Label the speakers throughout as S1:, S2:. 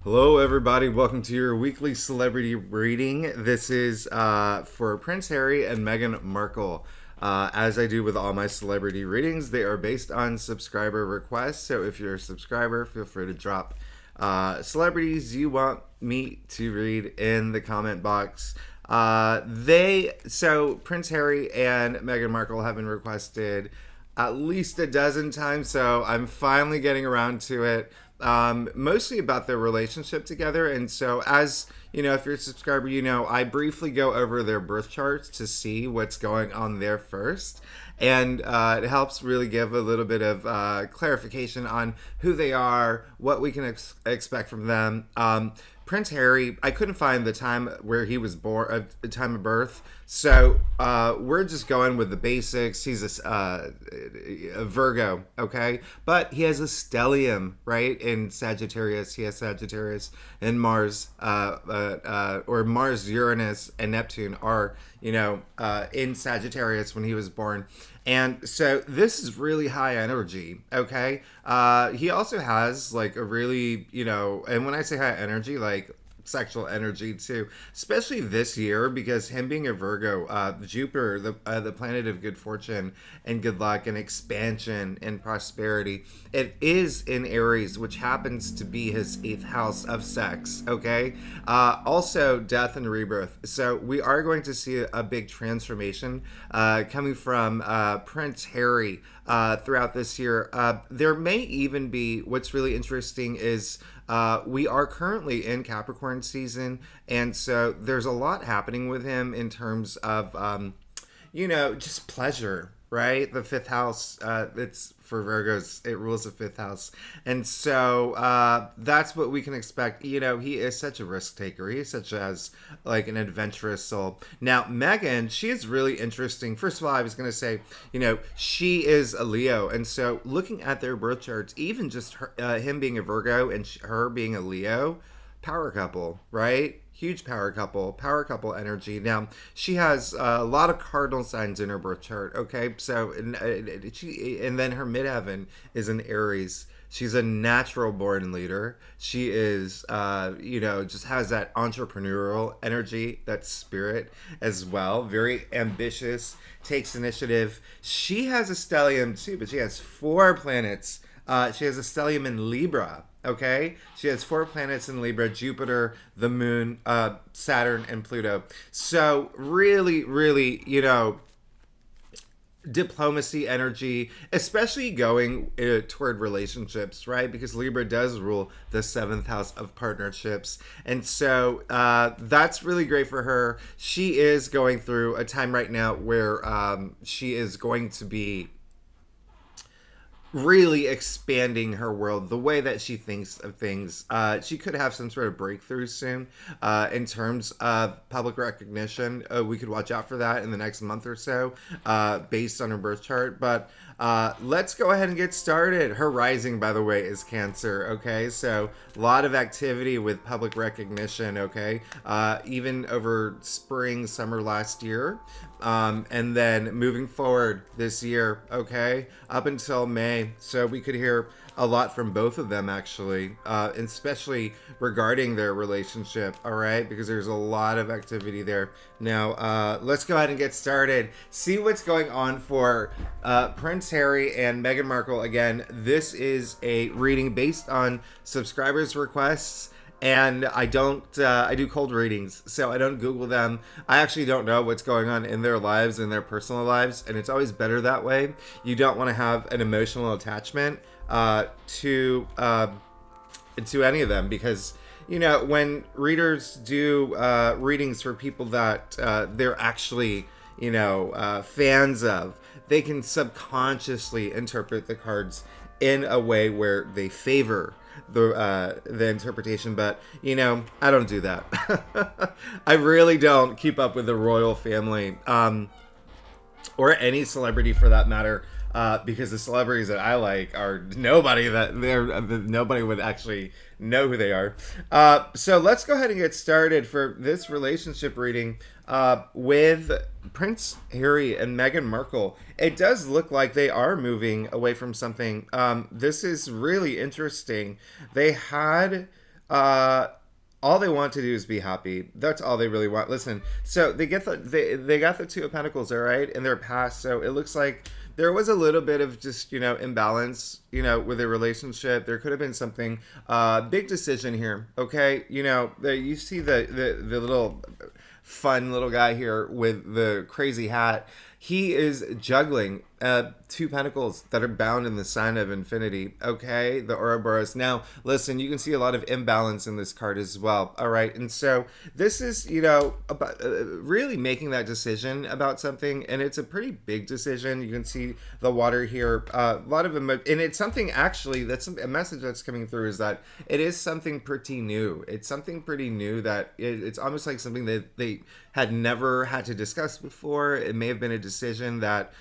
S1: Hello, everybody. Welcome to your weekly celebrity reading. This is for Prince Harry and Meghan Markle. As I do with all my celebrity readings, they are based on subscriber requests. So if you're a subscriber, feel free to drop celebrities you want me to read in the comment box. So Prince Harry and Meghan Markle have been requested at least a dozen times, so I'm finally getting around to it. Mostly about their relationship together. And so, as you know, if you're a subscriber, you know, I briefly go over their birth charts to see what's going on there first. And it helps really give a little bit of clarification on who they are, what we can expect from them. Prince Harry, I couldn't find the time where he was born, the time of birth. So we're just going with the basics. He's a Virgo, okay? But he has a stellium, right? In Sagittarius. He has Sagittarius and Mars, or Mars, Uranus, and Neptune are, in Sagittarius when he was born. And so this is really high energy, okay? He also has like a really, and when I say high energy, like sexual energy too, especially this year because him being a Virgo, Jupiter, the planet of good fortune and good luck and expansion and prosperity, it is in Aries, which happens to be his eighth house of sex. Okay, also death and rebirth. So we are going to see a big transformation coming from Prince Harry throughout this year. There may even be what's really interesting is we are currently in Capricorn season, and so there's a lot happening with him in terms of, just pleasure, right? The fifth house, it's for Virgos, it rules the fifth house. And so that's what we can expect. He is such a risk taker. He is such as like an adventurous soul. Now, Meghan, she is really interesting. First of all, I was going to say, she is a Leo. And so looking at their birth charts, even just him being a Virgo and her being a Leo, power couple, right? Huge power couple energy. Now, she has a lot of cardinal signs in her birth chart, okay? So, and then her midheaven is in Aries. She's a natural born leader. She is, just has that entrepreneurial energy, that spirit as well. Very ambitious, takes initiative. She has a stellium too, but she has four planets. She has a stellium in Libra. Okay, she has four planets in Libra: Jupiter, the Moon, Saturn, and Pluto. So really, really, diplomacy energy, especially going toward relationships, right? Because Libra does rule the seventh house of partnerships. And so that's really great for her. She is going through a time right now where she is going to be really expanding her world, the way that she thinks of things. She could have some sort of breakthrough soon in terms of public recognition. We could watch out for that in the next month or so based on her birth chart. But let's go ahead and get started. Her rising, by the way, is Cancer. Okay, so a lot of activity with public recognition. Okay, even over spring, summer last year. And then moving forward this year, okay, up until May. So we could hear a lot from both of them, actually, especially regarding their relationship, all right, because there's a lot of activity there. Now, let's go ahead and get started. See what's going on for Prince Harry and Meghan Markle. Again, this is a reading based on subscribers' requests. And I do cold readings, so I don't Google them. I actually don't know what's going on in their lives, in their personal lives, and it's always better that way. You don't want to have an emotional attachment to any of them because, when readers do readings for people that they're actually, fans of, they can subconsciously interpret the cards in a way where they favor the interpretation, but I don't do that. I really don't keep up with the royal family, or any celebrity for that matter, because the celebrities that I like are nobody would actually know who they are. So let's go ahead and get started for this relationship reading with Prince Harry and Meghan Markle. It does look like they are moving away from something. This is really interesting. They had Uh, all they want to do is be happy. That's all they really want. Listen, so they got the Two of Pentacles, all right, in their past. So it looks like there was a little bit of just imbalance, with their relationship. There could have been something big decision here. Okay, you see the little fun little guy here with the crazy hat. He is juggling two pentacles that are bound in the sign of infinity. Okay, the Ouroboros. Now, listen, you can see a lot of imbalance in this card as well. All right, and so this is, about really making that decision about something, and it's a pretty big decision. You can see the water here, a lot of and it's something actually that's a message that's coming through is that it is something pretty new. It's something pretty new that it's almost like something that they had never had to discuss before. It may have been a decision that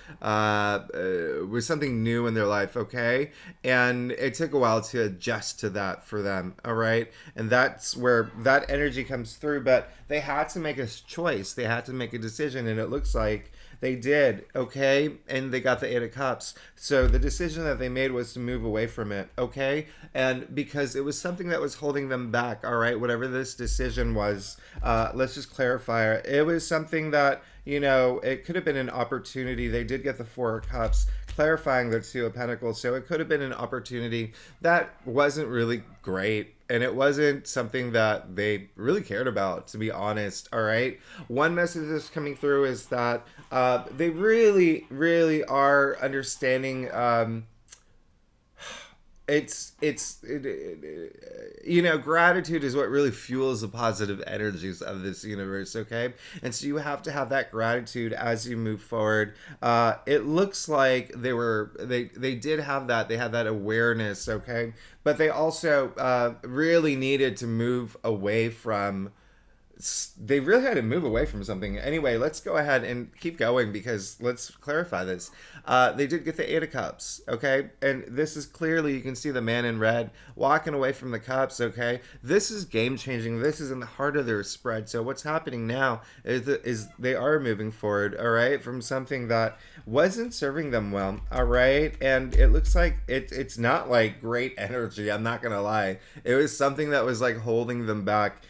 S1: was something new in their life, okay? And it took a while to adjust to that for them, all right? And that's where that energy comes through, but they had to make a choice. They had to make a decision, and it looks like they did, okay? And they got the Eight of Cups. So the decision that they made was to move away from it, okay? And because it was something that was holding them back, all right? Whatever this decision was, let's just clarify. It was something that, it could have been an opportunity. They did get the Four of Cups, clarifying the Two of Pentacles. So it could have been an opportunity that wasn't really great. And it wasn't something that they really cared about, to be honest. All right. One message that's coming through is that they really, really are understanding. Gratitude is what really fuels the positive energies of this universe, okay? And so you have to have that gratitude as you move forward. It looks like they did have that. They had that awareness, okay? But they also really needed to move away from they really had to move away from something. Anyway, let's go ahead and keep going because let's clarify this. They did get the Eight of Cups, okay? And this is clearly, you can see the man in red walking away from the cups, okay? This is game changing. This is in the heart of their spread. So what's happening now is they are moving forward, all right, from something that wasn't serving them well, all right? And it looks like it's not like great energy, I'm not going to lie. It was something that was like holding them back.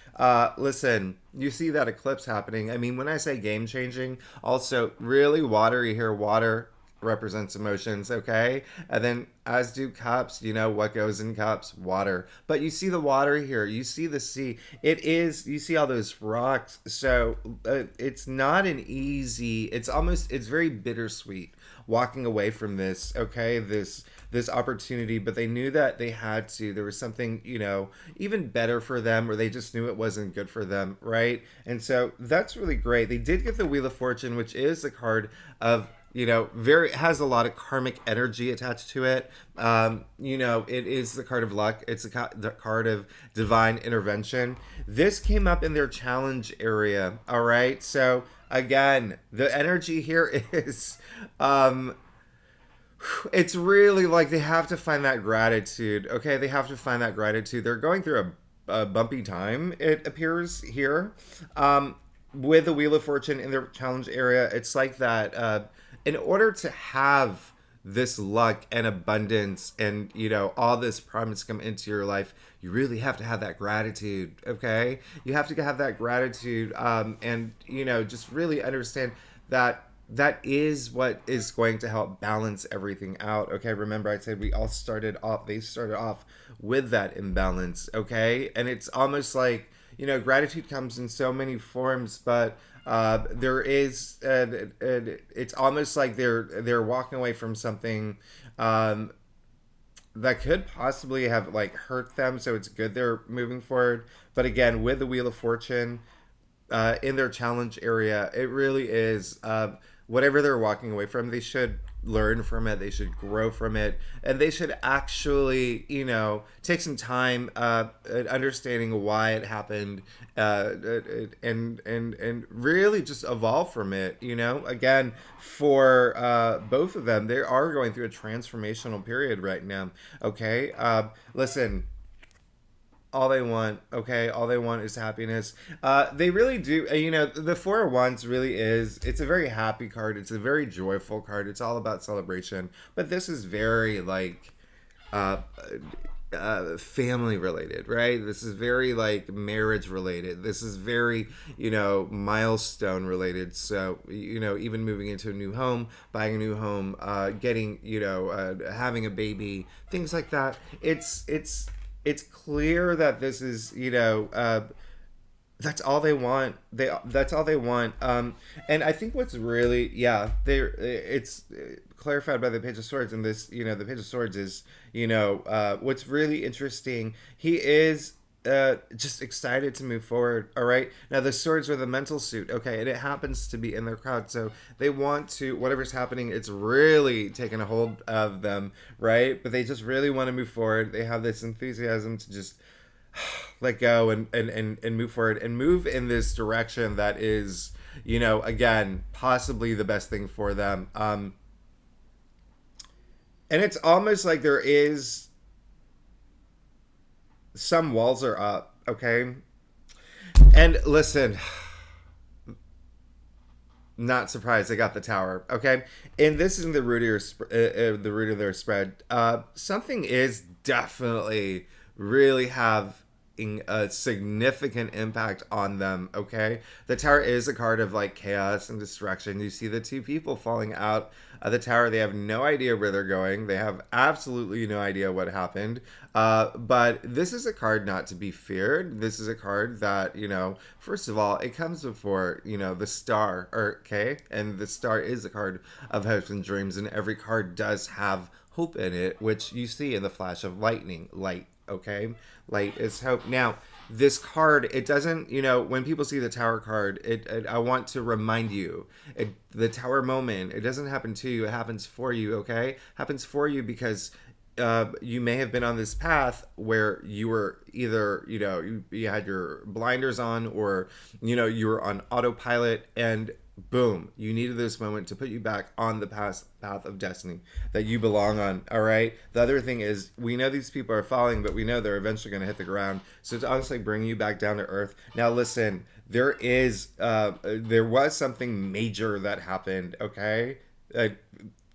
S1: Listen, you see that eclipse happening. I mean, when I say game changing, also really watery here. Water represents emotions, okay? And then as do cups, what goes in cups? Water. But you see the water here. You see the sea. You see all those rocks. So it's not an easy, it's very bittersweet walking away from this, okay? This opportunity, but they knew that they had to. There was something, even better for them, or they just knew it wasn't good for them, right? And so that's really great. They did get the Wheel of Fortune, which is the card of, has a lot of karmic energy attached to it. It is the card of luck. It's the card of divine intervention. This came up in their challenge area, all right? So again, the energy here is it's really like they have to find that gratitude, okay? They have to find that gratitude. They're going through a bumpy time, it appears here. With the Wheel of Fortune in their challenge area, it's like that in order to have this luck and abundance and all this promise come into your life, you really have to have that gratitude, okay? You have to have that gratitude, and just really understand that that is what is going to help balance everything out, okay? Remember, I said they started off with that imbalance, okay? And it's almost like, gratitude comes in so many forms, but there is, it's almost like they're walking away from something that could possibly have like hurt them, so it's good they're moving forward. But again, with the Wheel of Fortune in their challenge area, it really is whatever they're walking away from, they should learn from it, they should grow from it, and they should actually take some time understanding why it happened, and really just evolve from it. Again, for both of them, they are going through a transformational period right now, okay? Listen, all they want, okay? All they want is happiness. They really do. The Four of Wands really is, it's a very happy card. It's a very joyful card. It's all about celebration. But this is very, like, family related, right? This is very like marriage related. This is very, milestone related. So, even moving into a new home, buying a new home, getting, having a baby, things like that. It's clear that this is, that's all they want. That's all they want. And I think what's really, it's clarified by the Page of Swords, and this, the Page of Swords is, what's really interesting. He is just excited to move forward. All right. Now the swords are the mental suit. Okay, and it happens to be in their crowd, so they want to, whatever's happening, it's really taking a hold of them, right? But they just really want to move forward. They have this enthusiasm to just let go and move forward and move in this direction that is, again, possibly the best thing for them. And it's almost like there is some walls are up, okay? And listen, not surprised they got the tower, okay? And this is the root of the root of their spread. Something is definitely really have a significant impact on them, okay? The tower is a card of like chaos and destruction. You see the two people falling out of the tower. They have no idea where they're going. They have absolutely no idea what happened. But this is a card not to be feared. This is a card that, first of all, it comes before, the star, okay? And the star is a card of hopes and dreams, and every card does have hope in it, which you see in the flash of lightning, light, okay? Light is hope. Now, this card, it doesn't, when people see the tower card, I want to remind you, the tower moment, it doesn't happen to you, it happens for you, okay? It happens for you because you may have been on this path where you were either, you had your blinders on, or, you were on autopilot, and boom, you needed this moment to put you back on the path of destiny that you belong on. All right. The other thing is, we know these people are falling, but we know they're eventually going to hit the ground. So it's honestly bringing you back down to earth. Now, listen, there was something major that happened. Okay.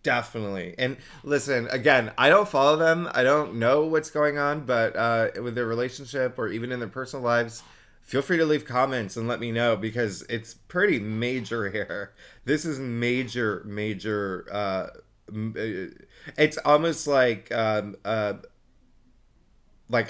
S1: Definitely. And listen, again, I don't follow them. I don't know what's going on, but with their relationship or even in their personal lives, feel free to leave comments and let me know, because it's pretty major here. This is major, major. It's almost like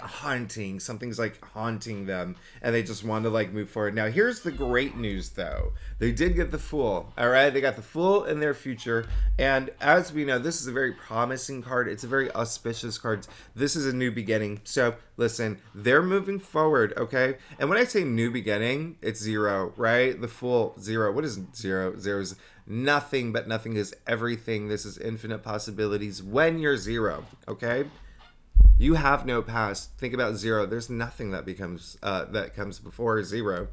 S1: haunting. Something's like haunting them, and they just want to like move forward. Now, here's the great news, though. They did get the Fool. All right, they got the Fool in their future, and as we know, this is a very promising card. It's a very auspicious card. This is a new beginning. So listen, they're moving forward, okay? And when I say new beginning, it's zero, right? The Fool, zero. What is zero? Zero is nothing, but nothing is everything. This is infinite possibilities when you're zero, okay? You have no past. Think about zero. There's nothing that comes before zero.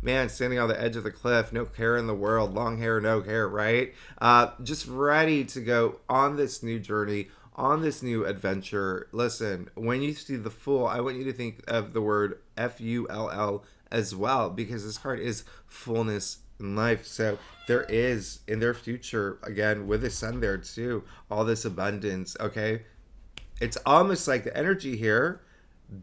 S1: Man, standing on the edge of the cliff, no care in the world, long hair, no care, right? Just ready to go on this new journey, on this new adventure. Listen, when you see the Fool, I want you to think of the word Full as well, because this card is fullness in life. So there is in their future, again, with the sun there too, all this abundance, okay? It's almost like the energy here,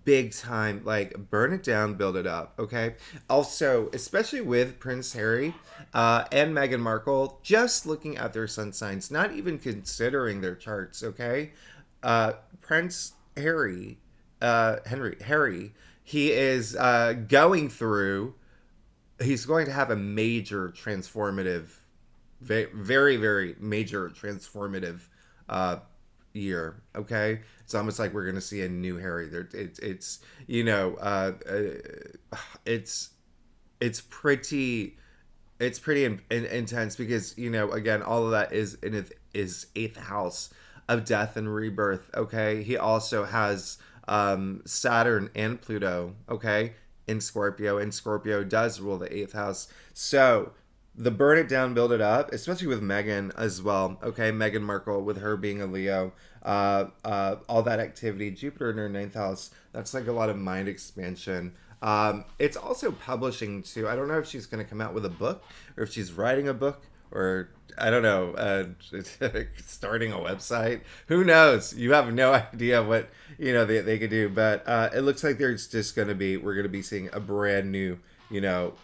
S1: big time, like burn it down, build it up, okay? Also, especially with Prince Harry and Meghan Markle, just looking at their sun signs, not even considering their charts, okay? Prince Harry, he is he's going to have a major transformative, very, very major transformative year, okay? It's almost like we're gonna see a new Harry there. It's pretty intense, because again, all of that is in his eighth house of death and rebirth, okay? He also has Saturn and Pluto, okay, in Scorpio, and Scorpio does rule the eighth house. So the burn it down, build it up, especially with Meghan as well. Okay, Meghan Markle, with her being a Leo, all that activity, Jupiter in her ninth house, that's like a lot of mind expansion. It's also publishing too. I don't know if she's going to come out with a book, or if she's writing a book, or I don't know, starting a website. Who knows? You have no idea what they could do. But it looks like there's just we're gonna be seeing a brand new, you know,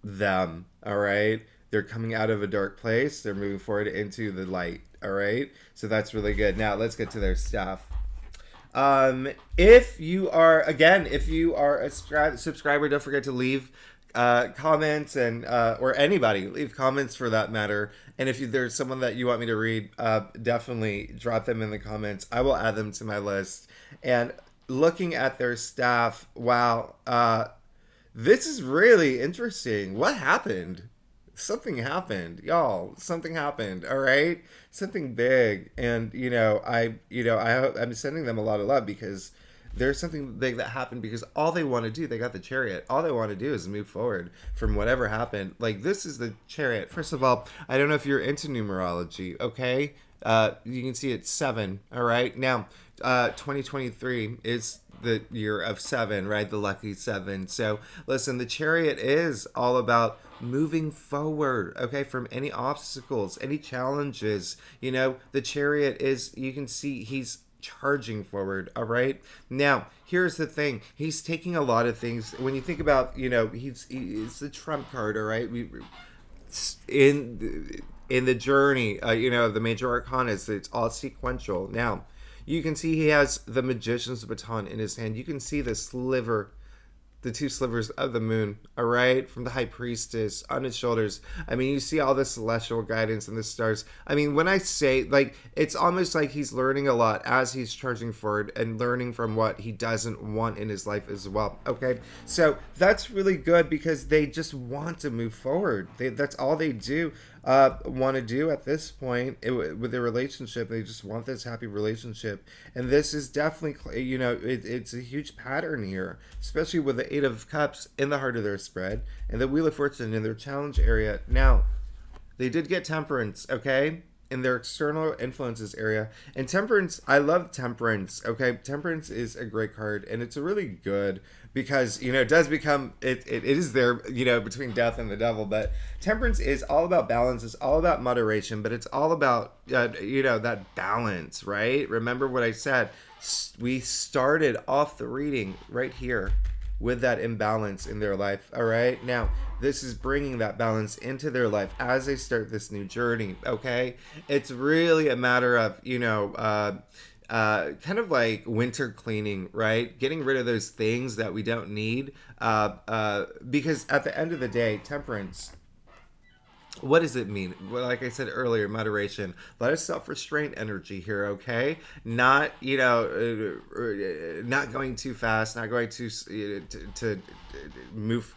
S1: them. All right, they're coming out of a dark place. They're moving forward into the light. All right, so that's really good. Now let's get to their stuff. If you are a subscriber, don't forget to leave comments and or anybody leave comments for that matter. And if there's someone that you want me to read, definitely drop them in the comments. I will add them to my list. And looking at their staff, wow, this is really interesting. What happened? Something happened, y'all. Something happened. All right, something big, and I'm sending them a lot of love because there's something big that happened because all they want to do, they got the chariot. All they want to do is move forward from whatever happened. Like this is the chariot. First of all, I don't know if you're into numerology. Okay, you can see it's 7. All right, now 2023 is the year of 7, right? The lucky 7. So listen, the chariot is all about moving forward, okay, from any obstacles, any challenges. The chariot is, you can see he's charging forward. All right, now here's the thing, he's taking a lot of things. When you think about, he's the trump card. All right, we in the journey, the major arcana, it's all sequential. Now you can see he has the magician's baton in his hand. You can see the 2 slivers of the moon, all right, from the high priestess on his shoulders. I mean, you see all the celestial guidance and the stars. I mean, when I say, like, it's almost like he's learning a lot as he's charging forward and learning from what he doesn't want in his life as well, okay? So that's really good because they just want to move forward. That's all they do. Want to do at this point with their relationship. They just want this happy relationship, and this is definitely, it's a huge pattern here, especially with the 8 of Cups in the heart of their spread and the Wheel of Fortune in their challenge area. Now they did get Temperance, okay, in their external influences area. And Temperance, I love Temperance, okay? Temperance is a great card, and it's a really good because, it does become, it is there, between death and the devil. But Temperance is all about balance. It's all about moderation, but it's all about, that balance, right? Remember what I said. We started off the reading right here with that imbalance in their life. All right, now this is bringing that balance into their life as they start this new journey. Okay, it's really a matter of kind of like winter cleaning, right? Getting rid of those things that we don't need, because at the end of the day, Temperance, what does it mean? Well, like I said earlier, moderation. A lot of self-restraint energy here, okay? Not, not going too fast, not going to move,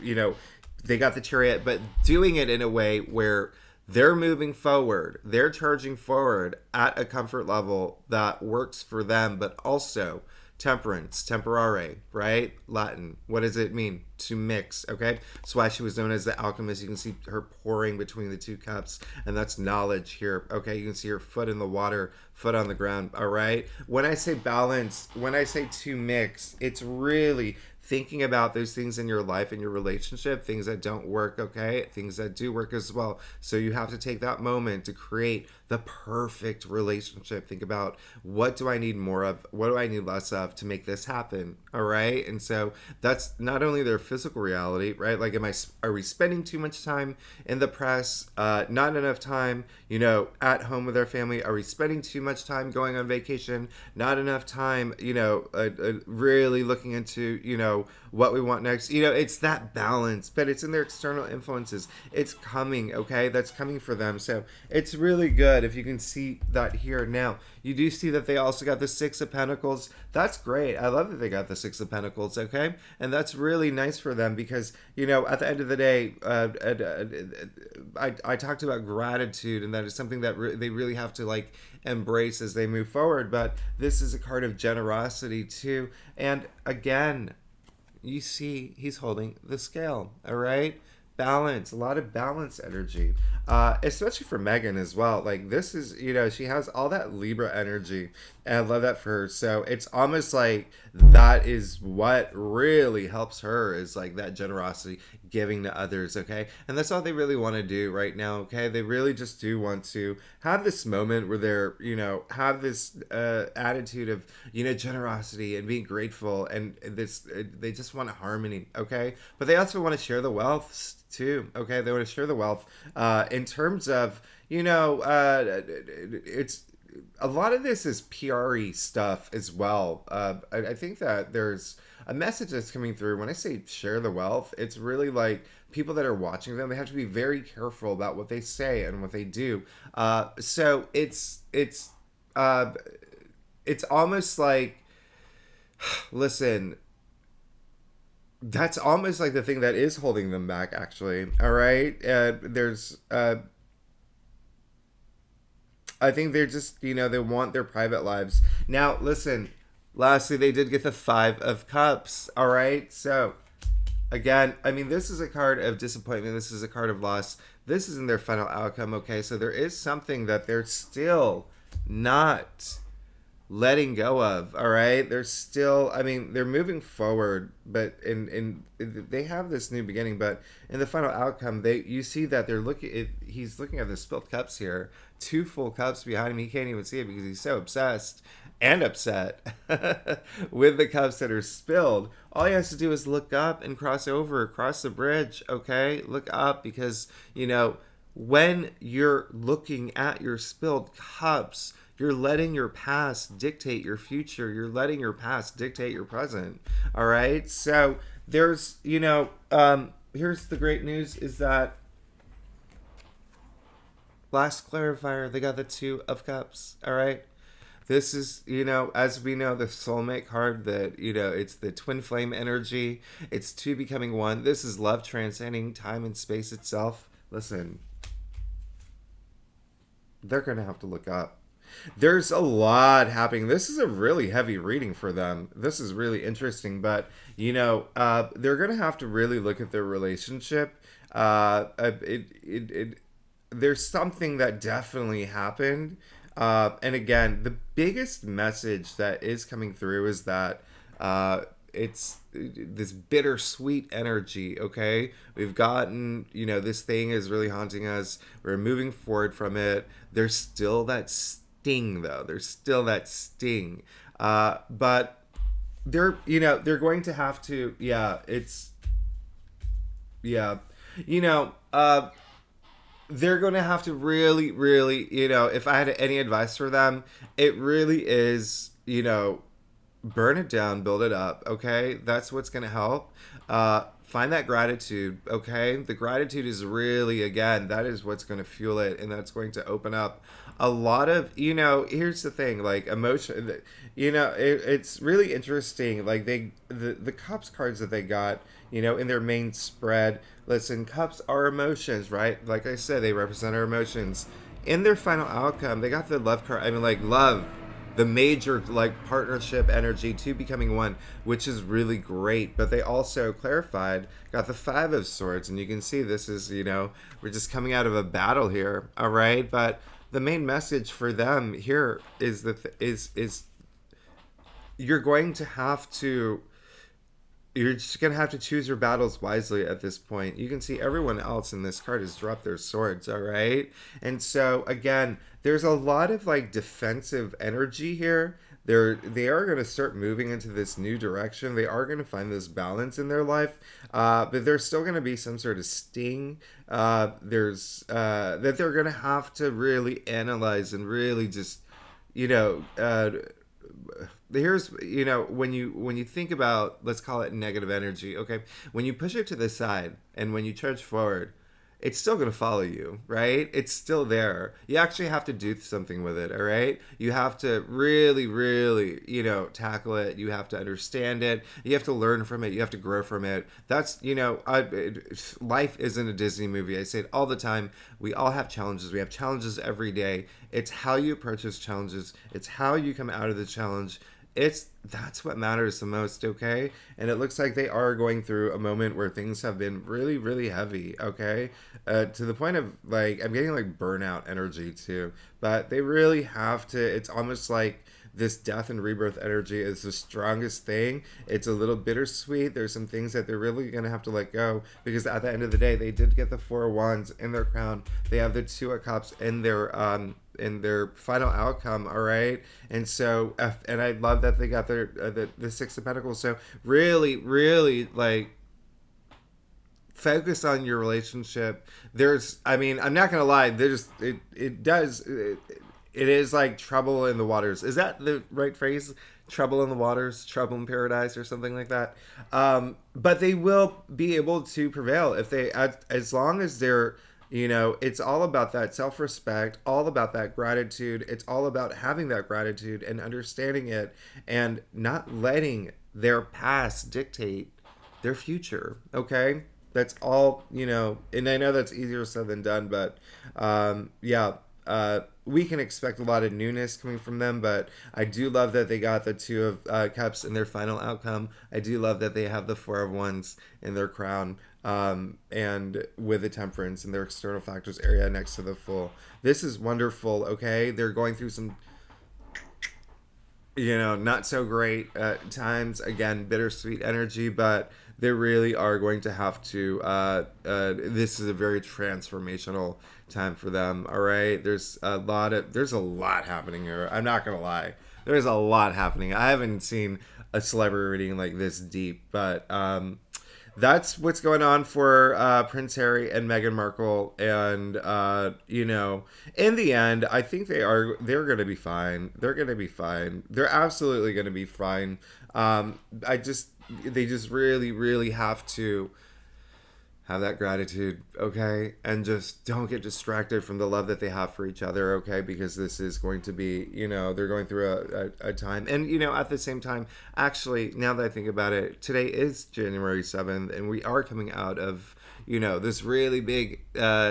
S1: they got the chariot, but doing it in a way where they're moving forward, they're charging forward at a comfort level that works for them, but also Temperance, temporare, right? Latin. What does it mean? To mix, okay? That's why she was known as the alchemist. You can see her pouring between the 2 cups, and that's knowledge here, okay? You can see her foot in the water, foot on the ground, all right? When I say balance, when I say to mix, it's really thinking about those things in your life, in your relationship, things that don't work, okay? Things that do work as well. So you have to take that moment to create the perfect relationship. Think about, what do I need more of? What do I need less of to make this happen? All right? And so that's not only their physical reality, right? Like, are we spending too much time in the press? Not enough time, at home with our family? Are we spending too much time going on vacation? Not enough time, really looking into, what we want next. It's that balance, but it's in their external influences. It's coming, okay? That's coming for them. So it's really good if you can see that here. Now, you do see that they also got the 6 of Pentacles. That's great. I love that they got the 6 of Pentacles, okay? And that's really nice for them because, at the end of the day, I talked about gratitude, and that is something that they really have to, embrace as they move forward. But this is a card of generosity, too. And again, you see he's holding the scale, all right? balance, a lot of balance energy, especially for Megan as well. Like this is, she has all that Libra energy, and I love that for her. So it's almost like that is what really helps her is like that generosity, giving to others. Okay, and that's all they really want to do right now. Okay, they really just do want to have this moment where they're, have this attitude of, generosity and being grateful, and this they just want a harmony. Okay, but they also want to share the wealth too. Okay, they want to share the wealth in terms of, it's a lot of this is PRE stuff as well. I think that there's a message that's coming through when I say share the wealth. It's really like people that are watching them, they have to be very careful about what they say and what they do. So it's almost like, listen, that's almost like the thing that is holding them back, actually. All right. I think they're just, they want their private lives. Now, listen, lastly, they did get the Five of Cups. All right. So, again, I mean, this is a card of disappointment. This is a card of loss. This isn't their final outcome. Okay. So, there is something that they're still not letting go of. All right, they're still, I mean, they're moving forward, but in they have this new beginning, but in the final outcome, you see that they're looking, he's looking at the spilled cups here, two full cups behind him. He can't even see it because he's so obsessed and upset with the cups that are spilled. All he has to do is look up and cross the bridge. Okay, look up, because when you're looking at your spilled cups, you're letting your past dictate your future. You're letting your past dictate your present. All right. So there's, here's the great news is that last clarifier, they got the Two of Cups. All right. This is, as we know, the soulmate card that, it's the twin flame energy. It's two becoming one. This is love transcending time and space itself. Listen, they're going to have to look up. There's a lot happening. This is a really heavy reading for them. This is really interesting, but they're gonna have to really look at their relationship. There's something that definitely happened, and again, the biggest message that is coming through is that it's this bittersweet energy. Okay, we've gotten, this thing is really haunting us. We're moving forward from it. There's still that sting, though. There's still that sting, but they're going to have to, they're going to have to really, if I had any advice for them, it really is, burn it down, build it up. Okay, that's what's going to help. Find that gratitude. Okay, the gratitude is really, again, that is what's going to fuel it, and that's going to open up a lot of, here's the thing, like emotion, it's really interesting. Like the cups cards that they got, in their main spread. Listen, cups are emotions, right? Like I said, they represent our emotions. In their final outcome, they got the love card. I mean, like love, the major like partnership energy, two becoming one, which is really great. But they also clarified, got the Five of Swords, and you can see this is, we're just coming out of a battle here, all right? But the main message for them here is that is you're going to have to, you're just going to have to choose your battles wisely at this point. You can see everyone else in this card has dropped their swords, all right? And so, again, there's a lot of, like, defensive energy here. They are going to start moving into this new direction. They are going to find this balance in their life, but there's still going to be some sort of sting. That they're going to have to really analyze and really just, here's, when you think about, let's call it negative energy. Okay, when you push it to the side and when you charge forward, it's still going to follow you, right? It's still there. You actually have to do something with it, all right? You have to really, tackle it. You have to understand it. You have to learn from it. You have to grow from it. That's, life isn't a Disney movie. I say it all the time. We all have challenges. We have challenges every day. It's how you approach those challenges. It's how you come out of the challenge. that's what matters the most, okay? And it looks like they are going through a moment where things have been really, really heavy, okay? To the point of like I'm getting like burnout energy too. But they really have to. It's almost like this death and rebirth energy is the strongest thing. It's a little bittersweet. There's some things that they're really gonna have to let go because at the end of the day, they did get the Four of Wands in their crown. They have the Two of Cups in their final outcome. All right, and so and I love that they got their the Six of Pentacles. So really, really like focus on your relationship. There's, I mean, I'm not gonna lie. There's it is like trouble in the waters. Is that the right phrase? Trouble in the waters, trouble in paradise, or something like that. But they will be able to prevail if they, as long as they're, you know, it's all about that self-respect, all about that gratitude. It's all about having that gratitude and understanding it and not letting their past dictate their future. Okay, that's all, you know. And I know that's easier said than done, but yeah. We can expect a lot of newness coming from them, but I do love that they got the Two of Cups in their final outcome. I do love that they have the Four of Wands in their crown, and with the Temperance in their external factors area next to the Fool. This is wonderful, okay? They're going through some, you know, not so great times. Again, bittersweet energy, but they really are going to have to. This is a very transformational time for them. All right, there's a lot happening here. I'm not gonna lie, there's a lot happening. I haven't seen a celebrity reading like this deep, but that's what's going on for Prince Harry and Meghan Markle. And you know, in the end, I think they're going to be fine. They're going to be fine. They're absolutely going to be fine. They just really, really have to have that gratitude, okay? And just don't get distracted from the love that they have for each other, okay? Because this is going to be, you know, they're going through a time. And, you know, at the same time, actually, now that I think about it, today is January 7th, and we are coming out of, you know, this really big,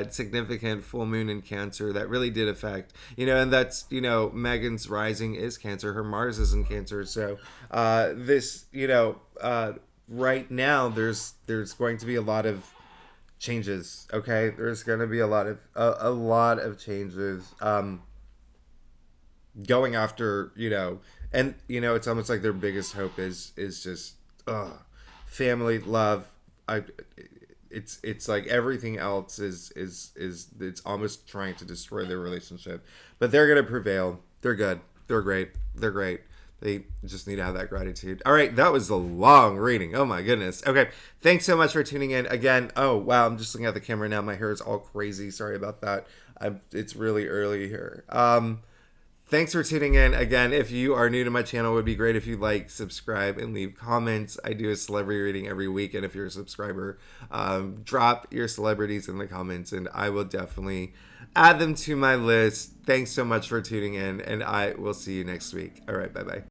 S1: significant full moon in Cancer that really did affect, you know, and that's, you know, Megan's rising is Cancer. Her Mars is in Cancer. So this, you know, right now, there's going to be a lot of changes, okay? There's going to be a lot of changes going after, you know, and you know, it's almost like their biggest hope is just family, love. It's like everything else is it's almost trying to destroy their relationship, but they're going to prevail. They're good. They're great. They're great. They just need to have that gratitude. All right, that was a long reading. Oh my goodness. Okay, thanks so much for tuning in again. Oh wow, I'm just looking at the camera now. My hair is all crazy. Sorry about that. It's really early here. Thanks for tuning in again. If you are new to my channel, it would be great if you like, subscribe, and leave comments. I do a celebrity reading every week, and if you're a subscriber, drop your celebrities in the comments, and I will definitely add them to my list. Thanks so much for tuning in, and I will see you next week. All right, bye-bye.